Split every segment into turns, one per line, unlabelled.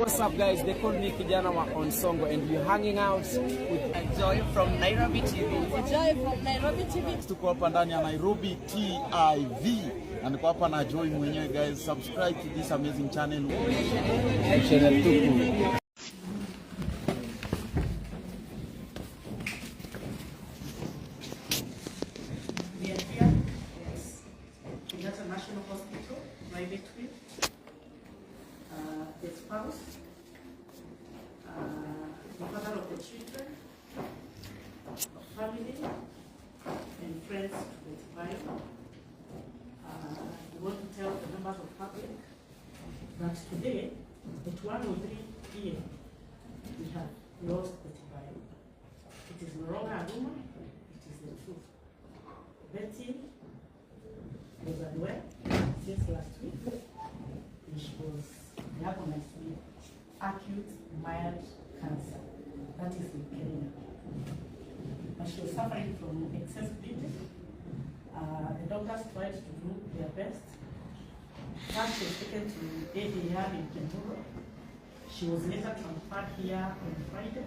What's up guys, they call me Kijana wa Onsongo and you're hanging out with
Joy from Niarikitie.
Joy from Niarikitie.
Tuko hapa ndani ya Nairobi TIV. Na niko hapa na Joy mwenyewe guys. Subscribe to this amazing channel.
Channel tuku.
National Hospital, private with the spouse, the father of the children, family, and friends with Bayo. We want to tell the members of public that today, at 1:03 p.m., we have lost the Bayo. It is no longer a rumor, it is the truth. Betty was unwell since last week, and she was diagnosed with acute mild cancer, that is leukemia. And she was suffering from excess bleeding. The doctors tried to do their best. First she was taken to ADR in Kuhuruka. She was later transferred here on Friday.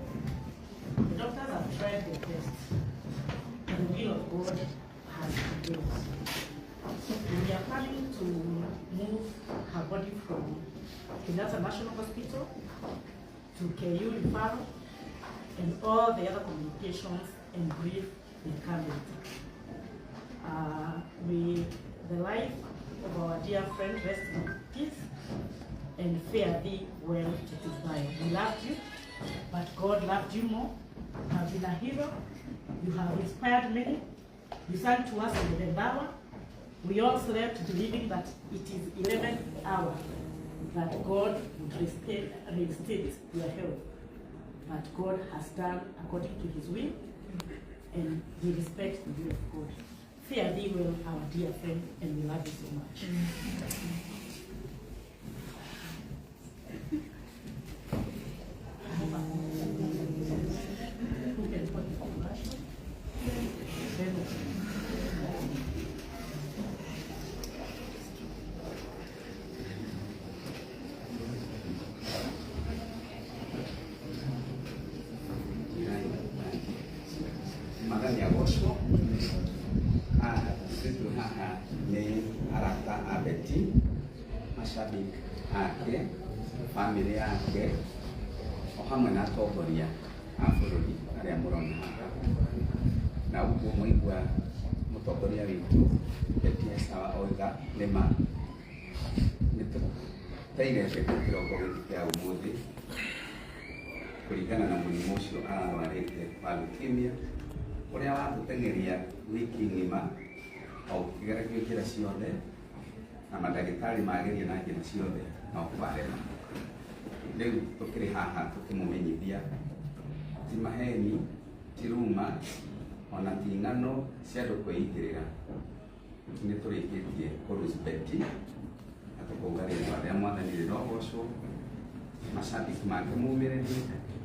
The doctors have tried their best, and the will of God has prevailed. We are planning to move her body from Kenyan National Hospital to KU referral and all the other communications and brief will come later. The life of our dear friend rests in peace and fare thee well to Bayo. We loved you, but God loved you more. You have been a hero. You have inspired many. You sang to us in the 11th hour. We all slept believing that it is 11th hour that God would reinstate your health. But God has done according to his will, and we respect the will of God. Fare thee well, our dear friend, and we love you so much.
Situ haha ni arata abeti, mashabiki ake, familia yake, ohamwe na atongoria a bũrũri arĩa mũrona haha. Na ũguo mũigua mũtongoria witũ TTVSA oiga nĩma nĩtũteire mbegũ kĩroko gĩkĩ kĩa ũmũthĩ kũringana na mũrimũ ũcio ararwarĩte wa leukemia ũrĩa watũteng'eria wiki ng'ima ũkĩgererio njĩra ciothe na mandagĩtarĩ mageria na njĩra ciothe no kwarema. Rĩu tũkĩrĩ haha tũkĩmũmenyithia ti maheni, ti ruma, ona ti ng'ano cia andũ kwĩigĩrĩra. Nĩtũrĩkĩtie kũrũcibeti na tũkauga rĩtwa rĩa Mwathani rĩrogocwo, mashabiki make mũmĩrĩrie,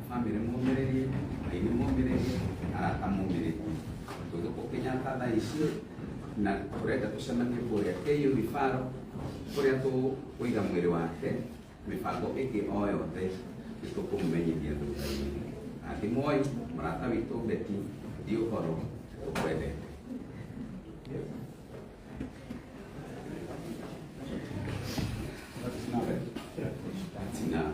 famĩlĩ mũmĩrĩrie, aini mũmĩrĩrie, arata mũmĩrĩrie. Tũgĩkũ Kenyatta thaa ici na tũrenda tũcemanie kũrĩa KU referral kũrĩa tũkũiga mwĩrĩ wake, mĩbango ĩngĩ o yothe nĩtũkũmũmenyithia thutha-inĩ. Athi moyo mũrata witũ Betty ndi ũhoro tũkwendete. That's enough.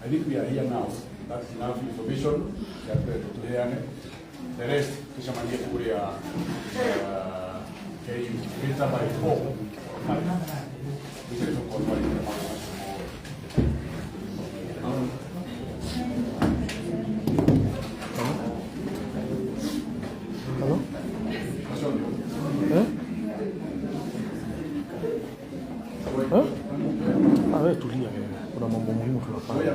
I think we are here now. That's enough information. The rest, tushamania kuria KU filter by 4 or 5. This is called by
Hello? Tulia, kuna mambo muhimu tunafanya.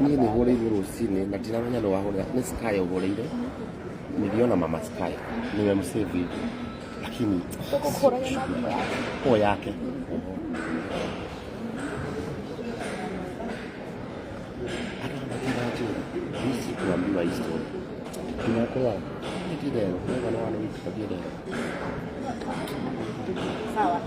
Niĩ nĩ hũrĩirwo rũcinĩ na ndiramenya nĩ wahũrĩra nĩ Sky ũhũrĩire niliona mama Sky niwe msave lakini yake kuambiwa historia tunakuwa nikidero wana wiki kabisa sawa